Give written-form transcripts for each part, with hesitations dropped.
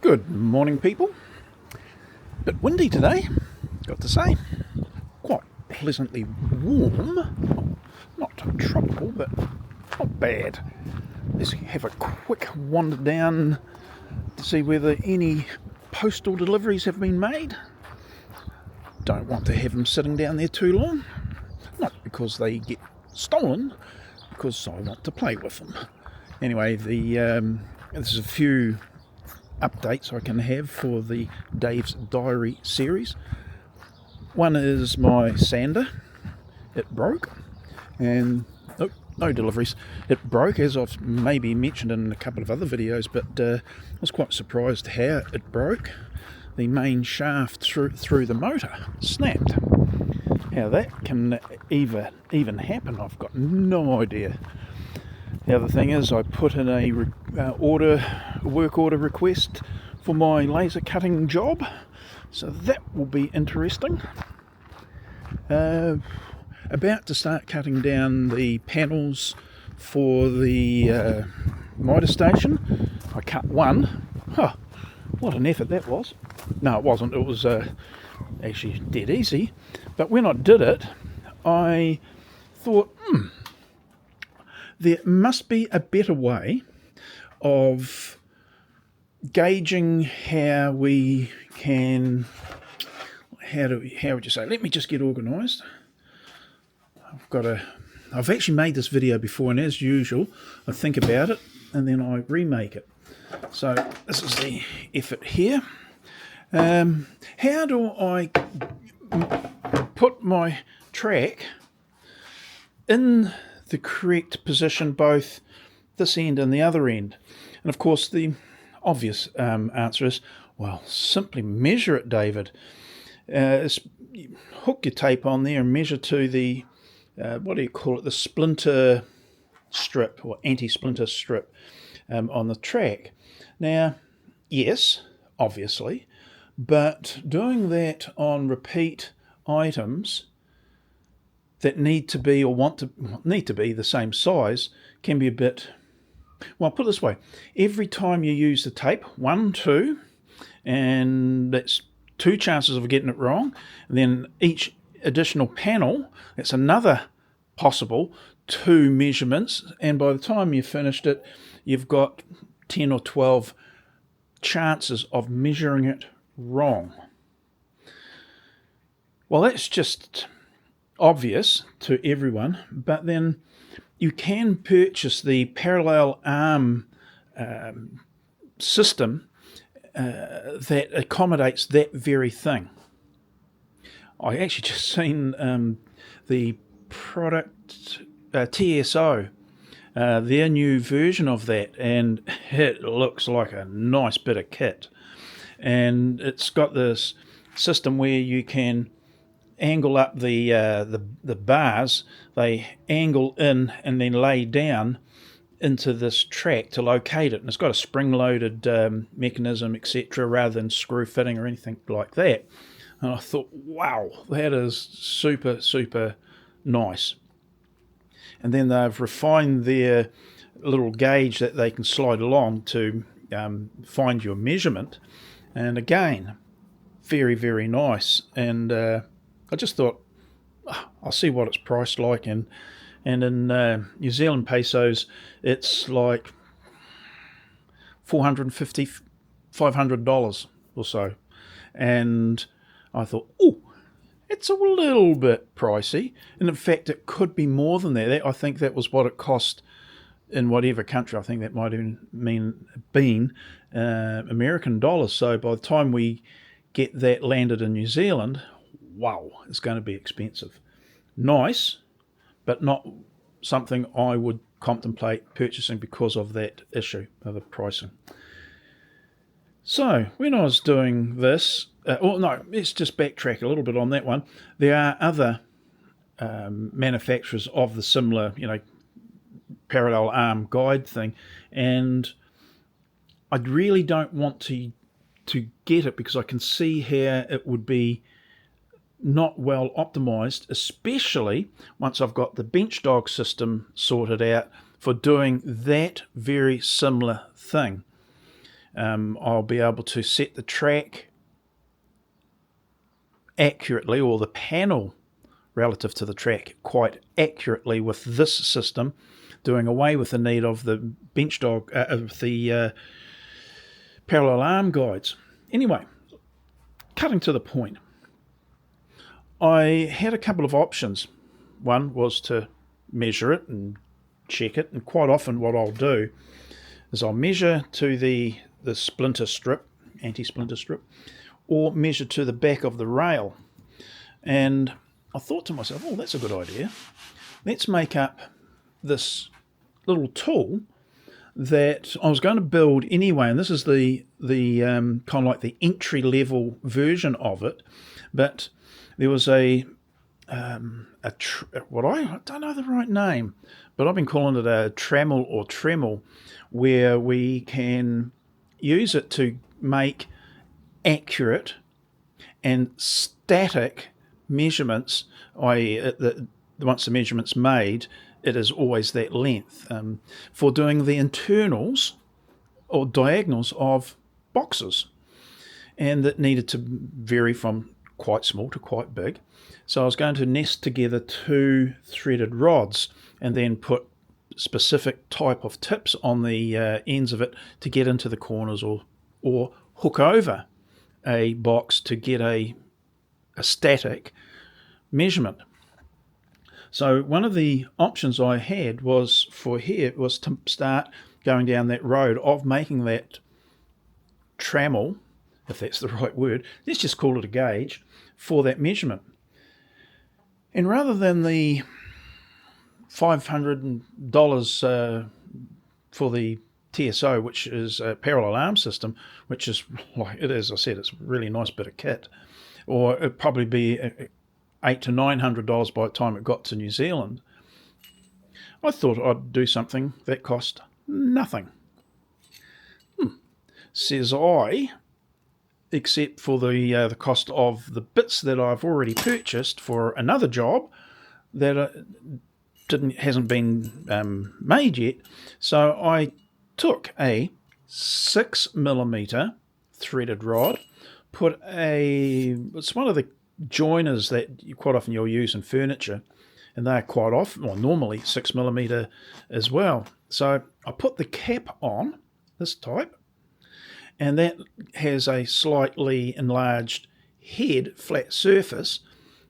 Good morning, people. Bit windy today, got to say. Quite pleasantly warm. Not tropical, but not bad. Let's have a quick wander down to see whether any postal deliveries have been made. Don't want to have them sitting down there too long. Not because they get stolen, because I want to play with them. Anyway, there's a few updates I can have for the Dave's Diary series. One is my sander. It broke, and no deliveries. It broke, as I've maybe mentioned in a couple of other videos, but I was quite surprised how it broke. The main shaft through the motor snapped. How that can even happen, I've got no idea. The other thing is, I put in a work order request for my laser cutting job, so that will be interesting. About to start cutting down the panels for the miter station. I cut one. Huh, what an effort that was. No, it wasn't. It was actually dead easy. But when I did it, I thought, there must be a better way of gauging how we can, how would you say, let me just get organised. I've actually made this video before, and as usual, I think about it and then I remake it. So this is the effort here. How do I put my track in the correct position, both this end and the other end? And of course the obvious answer is, well, simply measure it, David. Hook your tape on there and measure to the what do you call it, the splinter strip or anti-splinter strip on the track. Now, yes, obviously, but doing that on repeat items that need to be the same size can be a bit, well, put it this way, every time you use the tape, 1, 2, and that's 2 chances of getting it wrong, and then each additional panel, that's another possible 2 measurements, and by the time you've finished it, you've got 10 or 12 chances of measuring it wrong. Well, that's just obvious to everyone, but then you can purchase the parallel arm system that accommodates that very thing. I actually just seen the product TSO, their new version of that, and it looks like a nice bit of kit. And it's got this system where you can angle up the bars. They angle in and then lay down into this track to locate it, and it's got a spring-loaded mechanism, etc., rather than screw fitting or anything like that. And I thought, wow, that is super, super nice. And then they've refined their little gauge that they can slide along to find your measurement. And again, very, very nice. And I just thought, I'll see what it's priced like. And in New Zealand pesos, it's like $450, $500 or so. And I thought, oh, it's a little bit pricey. And in fact, it could be more than that. I think that was what it cost in whatever country. I think that might have been American dollars. So by the time we get that landed in New Zealand, wow, it's going to be expensive. Nice, but not something I would contemplate purchasing because of that issue of the pricing. So when I was doing this, let's just backtrack a little bit on that one. There are other manufacturers of the similar, parallel arm guide thing, and I really don't want to get it because I can see how it would be not well optimized, especially once I've got the bench dog system sorted out for doing that very similar thing. I'll be able to set the track accurately, or the panel relative to the track quite accurately with this system, doing away with the need of the bench dog, of the parallel arm guides. Anyway, cutting to the point, I had a couple of options. One was to measure it and check it, and quite often what I'll do is I'll measure to the splinter strip, anti-splinter strip, or measure to the back of the rail. And I thought to myself, oh, that's a good idea. Let's make up this little tool that I was going to build anyway, and this is the kind of like the entry level version of it. But there was what I don't know the right name, but I've been calling it a trammel or Tremel, where we can use it to make accurate and static measurements, i.e. once the measurement's made, it is always that length, for doing the internals or diagonals of boxes. And that needed to vary from quite small to quite big. So I was going to nest together 2 threaded rods and then put specific type of tips on the ends of it to get into the corners, or hook over a box to get a static measurement. So one of the options I had was to start going down that road of making that trammel, if that's the right word, let's just call it a gauge, for that measurement. And rather than the $500 for the TSO, which is a parallel arm system, which is, like it is, I said, it's a really nice bit of kit, or it'd probably be $800 to $900 by the time it got to New Zealand, I thought I'd do something that cost nothing. Says I, except for the cost of the bits that I've already purchased for another job that hasn't been made yet. So I took a 6mm threaded rod, it's one of the joiners that quite often you'll use in furniture, and they're quite often, or normally 6mm as well. So I put the cap on, this type, and that has a slightly enlarged head, flat surface,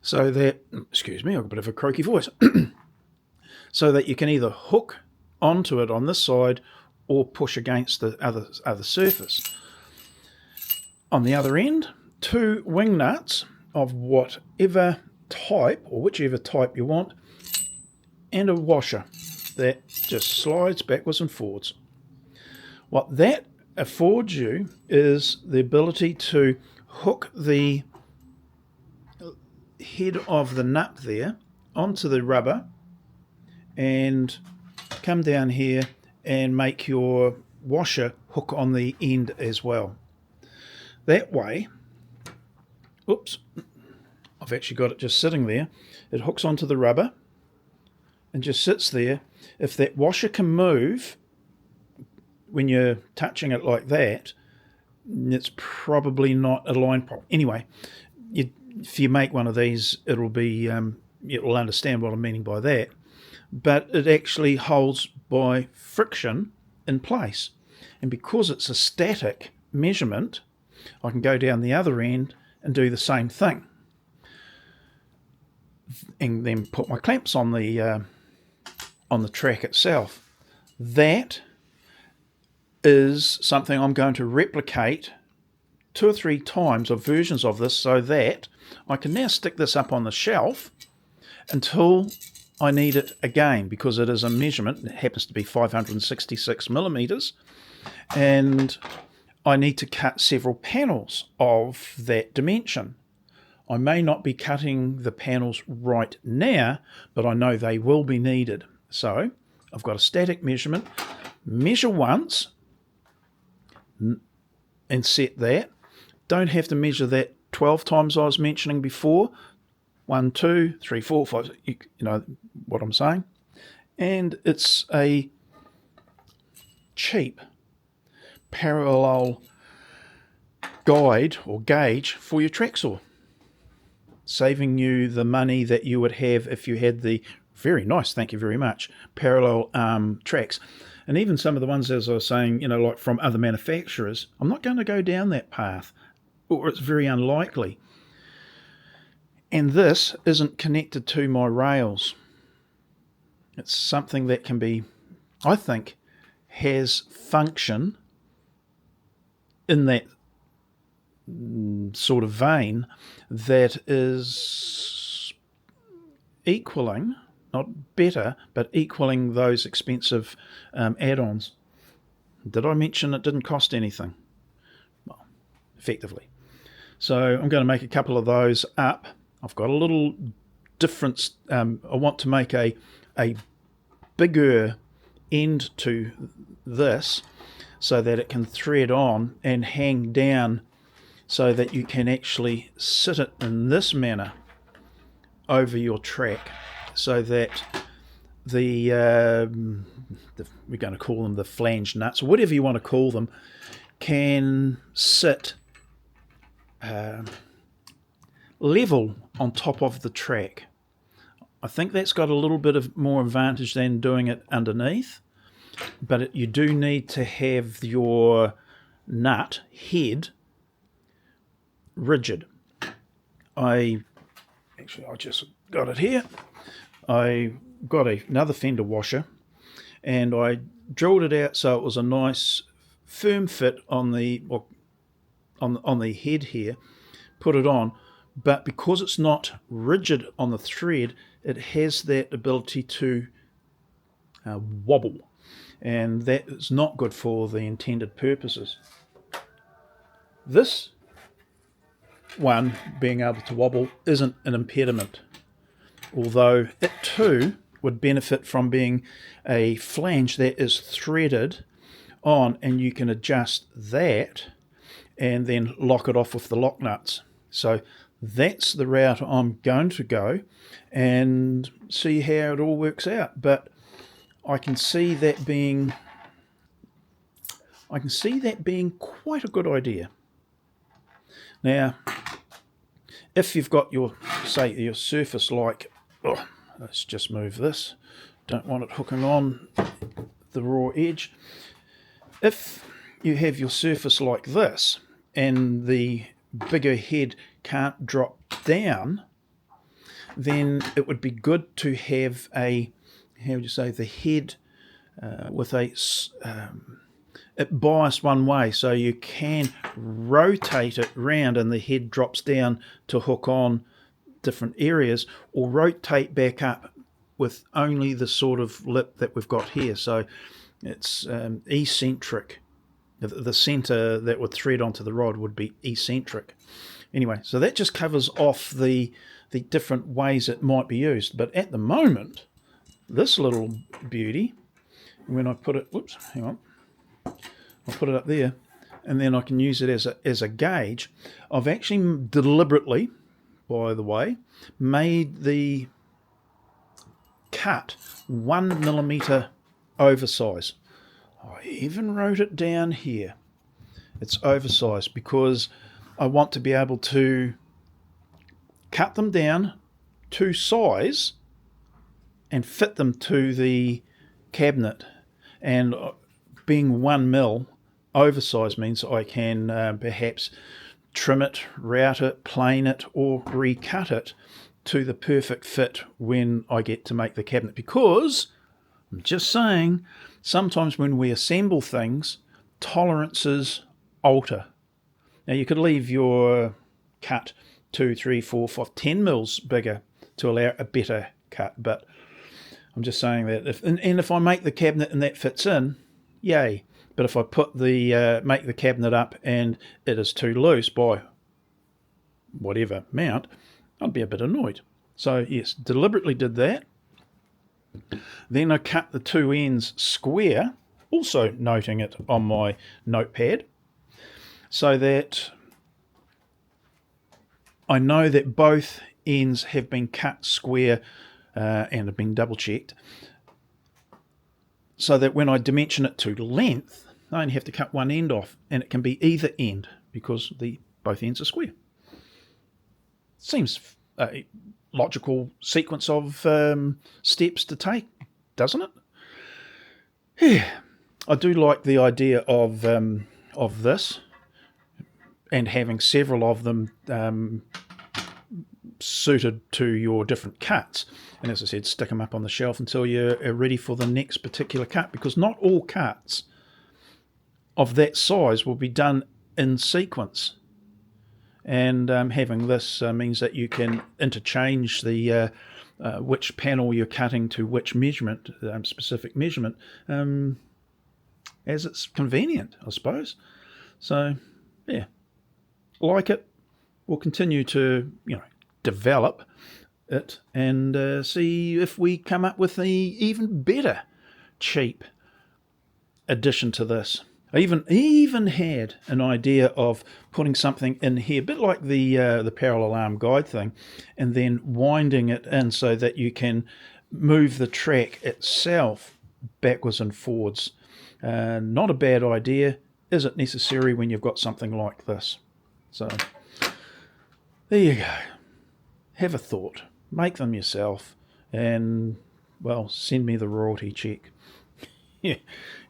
so that, excuse me, I've got a bit of a croaky voice, so that you can either hook onto it on this side or push against the other surface. On the other end, 2 wing nuts of whatever type, or whichever type you want, and a washer that just slides backwards and forwards. What that affords you is the ability to hook the head of the nut there onto the rubber and come down here and make your washer hook on the end as well. That way, oops, I've actually got it just sitting there. It hooks onto the rubber and just sits there. If that washer can move when you're touching it like that, it's probably not aligned properly. Anyway, if you make one of these, it'll understand what I'm meaning by that. But it actually holds by friction in place. And because it's a static measurement, I can go down the other end and do the same thing. And then put my clamps on the track itself. That is something I'm going to replicate 2 or 3 times of versions of this, so that I can now stick this up on the shelf until I need it again, because it is a measurement. It happens to be 566mm, and I need to cut several panels of that dimension. I may not be cutting the panels right now, but I know they will be needed. So I've got a static measurement. Measure once and set that. Don't have to measure that 12 times I was mentioning before. 1, 2, 3, 4, 5, you know what I'm saying. And it's a cheap parallel guide or gauge for your track saw, saving you the money that you would have if you had the very nice, thank you very much, parallel tracks. And even some of the ones, as I was saying, like from other manufacturers, I'm not going to go down that path, or it's very unlikely. And this isn't connected to my rails. It's something that can be, I think, has function in that sort of vein that is equaling, not better, but equaling those expensive add-ons. Did I mention it didn't cost anything? Well, effectively. So I'm going to make a couple of those up. I've got a little difference. I want to make a bigger end to this so that it can thread on and hang down so that you can actually sit it in this manner over your track so that we're going to call them the flange nuts, or whatever you want to call them, can sit level on top of the track. I think that's got a little bit of more advantage than doing it underneath, but you do need to have your nut head rigid. I just got it here. I got another fender washer and I drilled it out so it was a nice firm fit on the head here, put it on, but because it's not rigid on the thread, it has that ability to wobble, and that is not good for the intended purposes. This one being able to wobble isn't an impediment, although it too would benefit from being a flange that is threaded on, and you can adjust that and then lock it off with the lock nuts. So that's the route I'm going to go and see how it all works out. But I can see that being quite a good idea. Now, if you've got your surface like, let's just move this, don't want it hooking on the raw edge. If you have your surface like this and the bigger head can't drop down, then it would be good to have the head with it biased one way, so you can rotate it round and the head drops down to hook on different areas, or rotate back up with only the sort of lip that we've got here. So it's eccentric. The center that would thread onto the rod would be eccentric. Anyway, so that just covers off the different ways it might be used. But at the moment, this little beauty, when I put it, I'll put it up there, and then I can use it as a gauge. I've actually deliberately, by the way, made the cut 1 millimeter oversize. I even wrote it down here. It's oversized because I want to be able to cut them down to size and fit them to the cabinet. And being 1 mil oversized means I can perhaps trim it, route it, plane it, or recut it to the perfect fit when I get to make the cabinet. Because, I'm just saying, sometimes when we assemble things, tolerances alter. Now you could leave your cut 2, 3, 4, 5, 10 mils bigger to allow a better cut, but I'm just saying that if I make the cabinet and that fits in, yay. But if I put make the cabinet up and it is too loose by whatever amount, I'd be a bit annoyed. So yes, deliberately did that. Then I cut the two ends square, also noting it on my notepad, so that I know that both ends have been cut square and have been double checked, so that when I dimension it to length, I only have to cut one end off, and it can be either end because both ends are square. Seems a logical sequence of steps to take, doesn't it? Yeah, I do like the idea of this and having several of them suited to your different cuts. And as I said, stick them up on the shelf until you're ready for the next particular cut, because not all cuts of that size will be done in sequence. And having this means that you can interchange the which panel you're cutting to which measurement, specific measurement, as it's convenient, I suppose. So, yeah, like it. We'll continue to, develop it and see if we come up with an even better cheap addition to this. I even had an idea of putting something in here, a bit like the parallel arm guide thing, and then winding it in so that you can move the track itself backwards and forwards. Not a bad idea. Is it necessary when you've got something like this? So there you go. Have a thought. Make them yourself, and well, send me the royalty check. Yeah.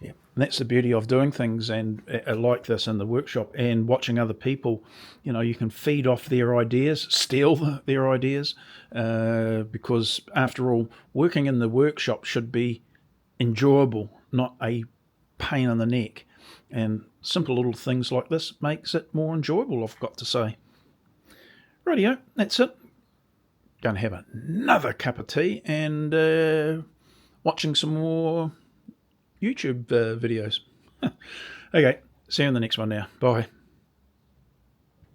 And that's the beauty of doing things and like this in the workshop and watching other people. You can feed off their ideas, steal their ideas, because after all, working in the workshop should be enjoyable, not a pain in the neck. And simple little things like this makes it more enjoyable, I've got to say. Rightio, that's it. Going to have another cup of tea and watching some more YouTube videos. Okay, see you in the next one now. Bye.